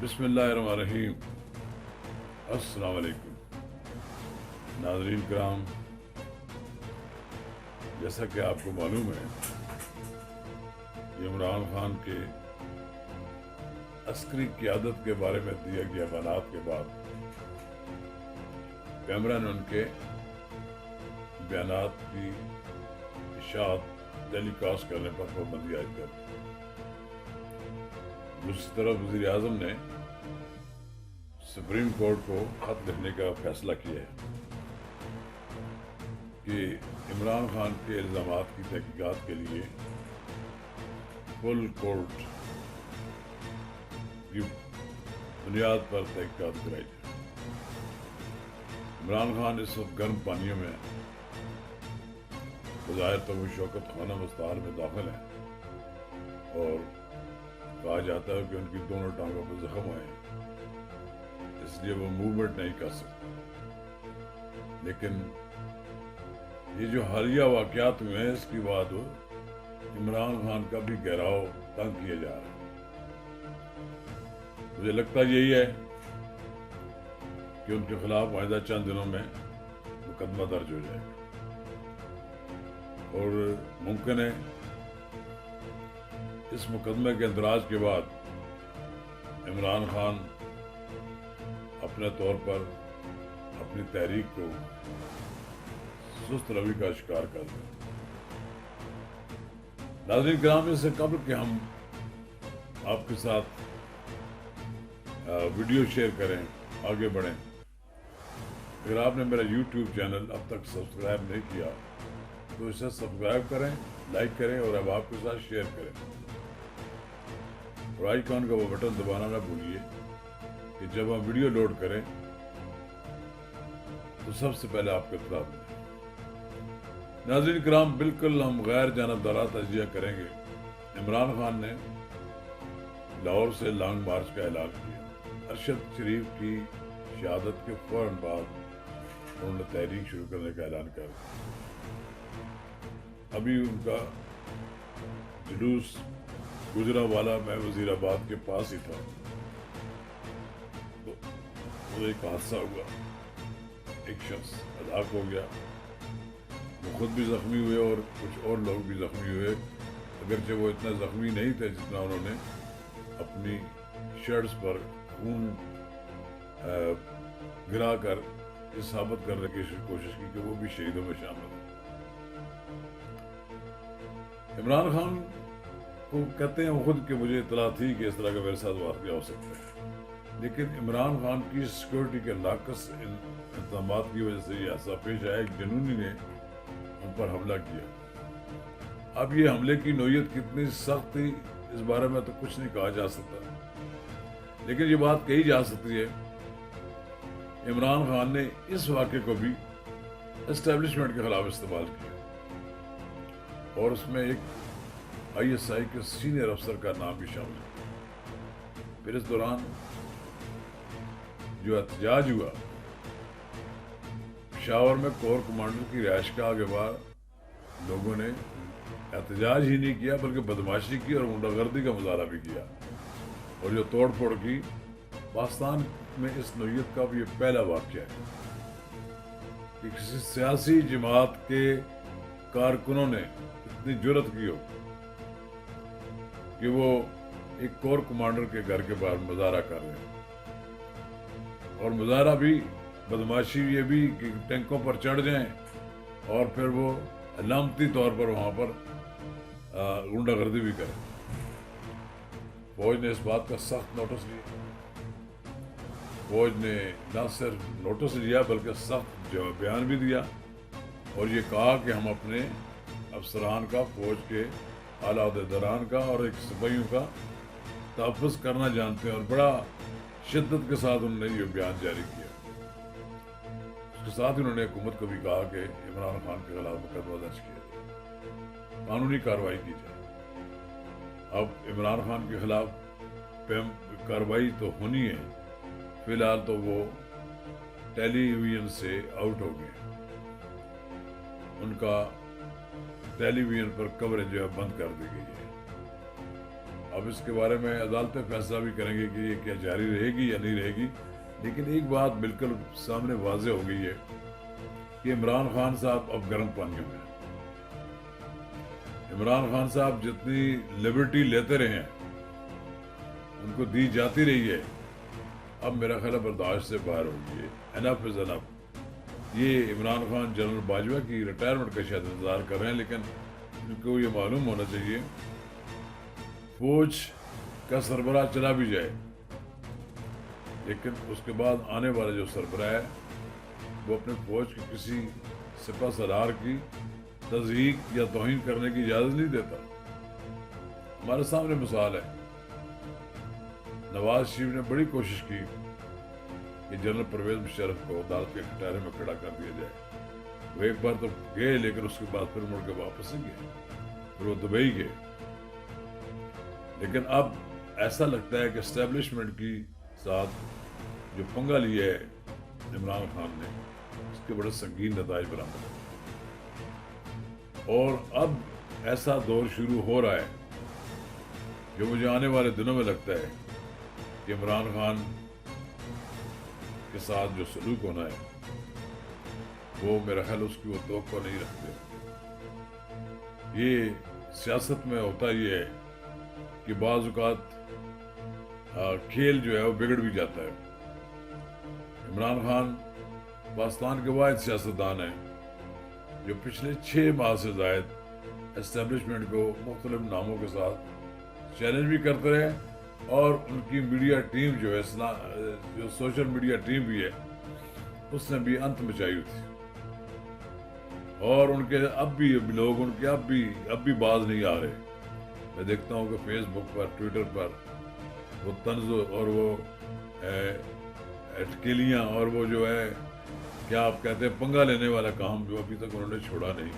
बिस्मिल्लाहिर्रहमानिर्रहीम। अस्सलाम वालेकुम नाज़रीन किराम, जैसा कि आपको मालूम है इमरान खान के अस्करी क़यादत के बारे में दिए गए बयानात के बाद कैमरा ने उनके बयानात की इशाअत टेलीकास्ट करने पर पाबंदी आयद कर दी। दूसरी तरफ वज़ीर आज़म ने सुप्रीम कोर्ट को खत लिखने का फैसला किया है कि इमरान खान के इल्ज़ामात की तहकीकात के लिए फुल कोर्ट की बुनियाद पर तहकीकात कराई जाए। इमरान खान इस वक्त गर्म पानियों में बज़ाहिर तो वो शौकत खाना मुस्तार में दाखिल है और कहा जाता है कि उनकी दोनों टांगों पर जख्म आए, इसलिए वो मूवमेंट नहीं कर सकते। लेकिन ये जो हालिया वाक़यात हुए हैं, इसके बाद इमरान खान का भी घेराव तंग किया जा रहा है। मुझे लगता यही है कि उनके खिलाफ आइंदा चंद दिनों में मुकदमा दर्ज हो जाएगा और मुमकिन है इस मुकदमे के इंदराज के बाद इमरान खान अपने तौर पर अपनी तहरीक को सुस्त रवि का शिकार कर दें। नाज़रीन किराम, इससे कबल कि हम आपके साथ वीडियो शेयर करें, आगे बढ़ें, अगर आपने मेरा YouTube चैनल अब तक सब्सक्राइब नहीं किया तो इसे सब्सक्राइब करें, लाइक करें और अब आपके साथ शेयर करें और आइकॉन का वो बटन दबाना ना भूलिए कि जब हम वीडियो लोड करें तो सबसे पहले आपको इत्तला मिले। नाज़रीन किराम, बिल्कुल हम गैर जानबदारा तजिया करेंगे। इमरान खान ने लाहौर से लॉन्ग मार्च का ऐलान किया। अरशद शरीफ की शहादत के फौरन बाद उन्होंने तहरीक शुरू करने का ऐलान कर दिया। अभी उनका जुलूस गुजरावाला में वजीराबाद के पास ही था तो एक हादसा हुआ, एक शख्स हलाक हो गया। वो खुद भी जख्मी हुए और कुछ और लोग भी जख्मी हुए, अगरचे वो इतना जख्मी नहीं थे जितना उन्होंने अपनी शर्ट्स पर खून गिरा कर ये साबित करने की कोशिश की कि वो भी शहीदों में शामिल है। इमरान खान को कहते हैं खुद कि मुझे इतला थी कि इस तरह का मेरे साथ वाक़या हो सकता है, लेकिन इमरान खान की सिक्योरिटी के नाकस इंतजाम की वजह से ये ऐसा पेश आया कि जनूनी ने उन पर हमला किया। अब ये हमले की नौयत कितनी सख्त थी इस बारे में तो कुछ नहीं कहा जा सकता, लेकिन ये बात कही जा सकती है इमरान खान ने इस वाक़े को भी एस्टेब्लिशमेंट के खिलाफ इस्तेमाल किया और उसमें एक ISI के सीनियर अफसर का नाम भी शामिल है। फिर इस दौरान जो एहतजाज हुआ, पेशावर में कोर कमांडर की रिहाइश का आगे बार लोगों ने एहतजाज ही नहीं किया बल्कि बदमाशी की और गुंडागर्दी का मुजाहरा भी किया और जो तोड़ फोड़ की, पाकिस्तान में इस नौयत का भी ये पहला वाक़या है कि किसी सियासी जमात के कारकुनों ने इतनी जुर्रत की हो कि वो एक कोर कमांडर के घर के बाहर मुजाहरा कर रहे हैं और मुजाहरा भी बदमाशी ये भी कि टैंकों पर चढ़ जाएं और फिर वो अलामती तौर पर वहाँ पर गुंडागर्दी भी करें। फौज ने इस बात का सख्त नोटिस लिया। फौज ने न सिर्फ नोटिस लिया बल्कि सख्त बयान भी दिया और ये कहा कि हम अपने अफसरान का, फौज के आला अहदेदारान का और एक सिपाहियों का तहफ़्फ़ुज़ करना जानते हैं और बड़ा शिद्दत के साथ उन्होंने ये बयान जारी किया। उसके साथ ही उन्होंने हुकूमत को भी कहा कि इमरान खान के खिलाफ मुकदमा दर्ज किया जाए, कानूनी कार्रवाई की जाए। अब इमरान खान के खिलाफ कार्रवाई तो होनी है, फिलहाल तो वो टेलीविजन से आउट हो गए, उनका टेलीविजन पर कवरेज जो है बंद कर दी गई है। اب اس کے بارے میں عدالتیں فیصلہ بھی کریں گے کہ یہ کیا جاری رہے گی یا نہیں رہے گی، لیکن ایک بات بالکل سامنے واضح ہو گئی ہے کہ عمران خان صاحب اب گرم پانیوں میں ہیں۔ عمران خان صاحب جتنی لبرٹی لیتے رہے ہیں، ان کو دی جاتی رہی ہے، اب میرا خیال ہے برداشت سے باہر ہوگی ہے۔ انف از انف۔ یہ عمران خان جنرل باجوہ کی ریٹائرمنٹ کا شاید انتظار کر رہے ہیں، لیکن ان کو یہ معلوم ہونا چاہیے فوج کا سربراہ چلا بھی جائے، لیکن اس کے بعد آنے والا جو سربراہ ہے وہ اپنے فوج کی کسی سپہ سالار کی تضحیک یا توہین کرنے کی اجازت نہیں دیتا۔ ہمارے سامنے مثال ہے، نواز شریف نے بڑی کوشش کی کہ جنرل پرویز مشرف کو عدالت کے کٹہرے میں کھڑا کر دیا جائے۔ وہ ایک بار تو گئے، لیکن اس کے بعد پھر مڑ کے واپس نہیں گئے، پھر وہ دبئی گئے۔ لیکن اب ایسا لگتا ہے کہ اسٹیبلشمنٹ کی ساتھ جو پنگا لیا ہے عمران خان نے، اس کے بڑے سنگین نتائج برآمد ہیں، اور اب ایسا دور شروع ہو رہا ہے جو مجھے آنے والے دنوں میں لگتا ہے کہ عمران خان کے ساتھ جو سلوک ہونا ہے وہ میرا خیال اس کی وہ توقع نہیں رکھتے۔ یہ سیاست میں ہوتا یہ ہے کہ بعض اوقات کھیل جو ہے وہ بگڑ بھی جاتا ہے۔ عمران خان پاکستان کے واحد سیاستدان ہیں جو پچھلے 6 ماہ سے زائد اسٹیبلشمنٹ کو مختلف ناموں کے ساتھ چیلنج بھی کرتے رہے، اور ان کی میڈیا ٹیم جو ہے، جو سوشل میڈیا ٹیم بھی ہے، اس نے بھی انت مچائی ہوئی تھی، اور ان کے اب بھی لوگ ان کے اب بھی باز نہیں آ رہے۔ میں دیکھتا ہوں کہ فیس بک پر، ٹویٹر پر وہ طنز اور وہ اٹکلیاں اور وہ جو ہے کیا آپ کہتے ہیں پنگا لینے والا کام جو ابھی تک انہوں نے چھوڑا نہیں۔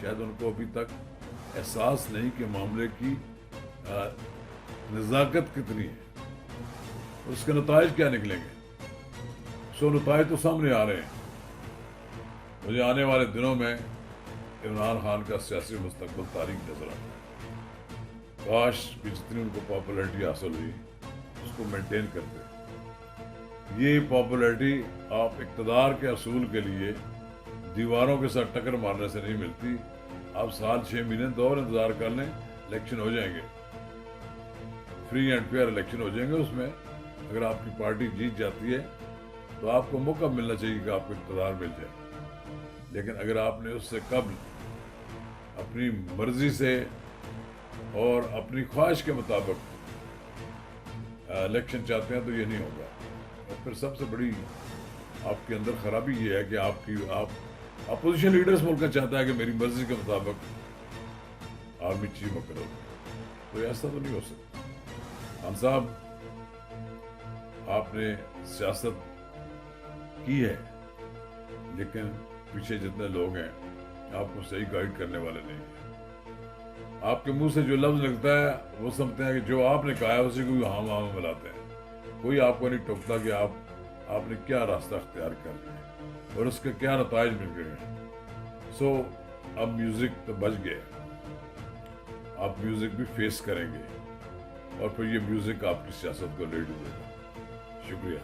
شاید ان کو ابھی تک احساس نہیں کہ معاملے کی نزاکت کتنی ہے، اس کے نتائج کیا نکلیں گے۔ سو نتائج تو سامنے آ رہے ہیں۔ مجھے آنے والے دنوں میں عمران خان کا سیاسی مستقبل تاریک نظر آتا ہے۔ کاش کہ جتنی ان کو پاپولرٹی حاصل ہوئی اس کو مینٹین کرتے۔ یہ پاپولرٹی آپ اقتدار کے اصول کے لیے دیواروں کے ساتھ ٹکر مارنے سے نہیں ملتی۔ آپ سال 6 مہینے دور انتظار کر لیں، الیکشن ہو جائیں گے، فری اینڈ فیئر الیکشن ہو جائیں گے۔ اس میں اگر آپ کی پارٹی جیت جاتی ہے تو آپ کو موقع ملنا چاہیے کہ آپ کو اقتدار مل جائے، لیکن اگر آپ نے اس سے قبل اپنی مرضی سے اور اپنی خواہش کے مطابق الیکشن چاہتے ہیں تو یہ نہیں ہوگا۔ اور پھر سب سے بڑی آپ کے اندر خرابی یہ ہے کہ آپ اپوزیشن لیڈرز ملک کا چاہتا ہے کہ میری مرضی کے مطابق آرمی چیف مقرر ہو، تو ایسا تو نہیں ہو سکتا۔ خان صاحب، آپ نے سیاست کی ہے، لیکن پیچھے جتنے لوگ ہیں آپ کو صحیح گائیڈ کرنے والے نہیں ہیں۔ آپ کے منہ سے جو لفظ لگتا ہے وہ سمجھتے ہیں کہ جو آپ نے کہا ہے اسی کو ہاں ہاں ملاتے ہیں۔ کوئی آپ کو نہیں ٹوکتا کہ آپ نے کیا راستہ اختیار کر لیا اور اس کے کیا نتائج مل گئے ہیں۔ سو اب میوزک تو بچ گئے، آپ میوزک بھی فیس کریں گے، اور پھر یہ میوزک آپ کی سیاست کو لے ڈوبے گا۔ شکریہ۔